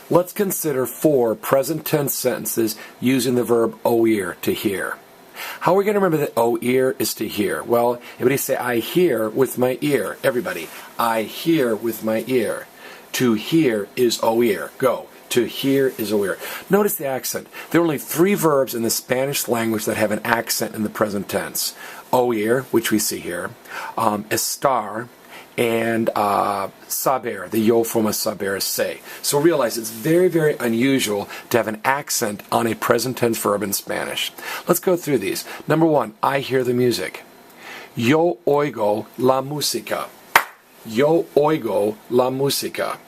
Let's consider 4 present tense sentences using the verb oír, to hear. How are we going to remember that oír is to hear? Well, everybody say, I hear with my ear. Everybody, I hear with my ear. To hear is oír. Go. To hear is oír. Notice the accent. There are only 3 verbs in the Spanish language that have an accent in the present tense. Oír, which we see here, estar, and saber, the yo form of saber is say. So realize it's very, very unusual to have an accent on a present tense verb in Spanish. Let's go through these. Number 1, I hear the music. Yo oigo la música. Yo oigo la música.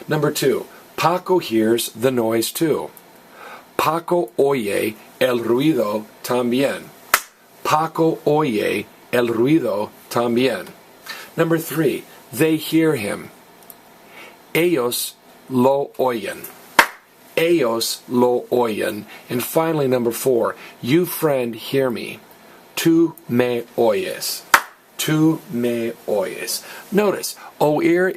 Number 2, Paco hears the noise too. Paco oye el ruido también. Paco oye el ruido también. Number 3, they hear him. Ellos lo oyen. Ellos lo oyen. And finally, number 4, you friend hear me. Tú me oyes. Tú me oyes. Notice, oír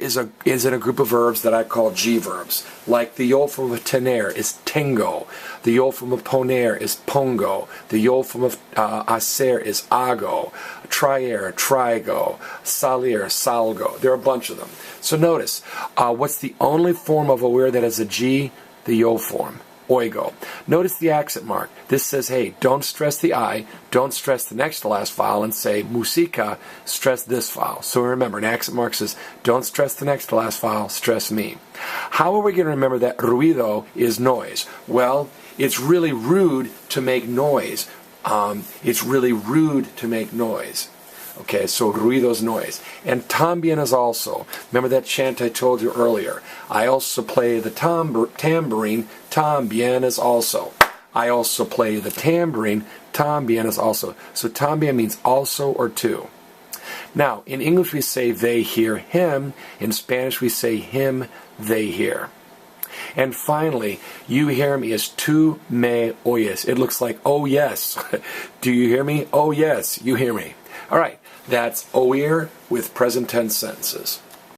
is in a group of verbs that I call G verbs. Like the yo form of tener is tengo. The yo form of poner is pongo. The yo form of hacer is hago. Traer, trigo. Salir, salgo. There are a bunch of them. So notice, what's the only form of oír that has a G? The yo form. Oigo. Notice the accent mark. This says, hey, don't stress the I, don't stress the next to last vowel, and say música, stress this vowel. So remember, an accent mark says, don't stress the next to last vowel, stress me. How are we going to remember that ruido is noise? Well, it's really rude to make noise. It's really rude to make noise. Okay, so ruido is noise. And también is also. Remember that chant I told you earlier? I also play the tambourine. También is also. I also play the tambourine. También is also. So también means also or to. Now, in English we say they hear him. In Spanish we say him, they hear. And finally, you hear me is tú me oyes. It looks like, oh yes. Do you hear me? Oh yes, you hear me. All right, that's oír with present tense sentences.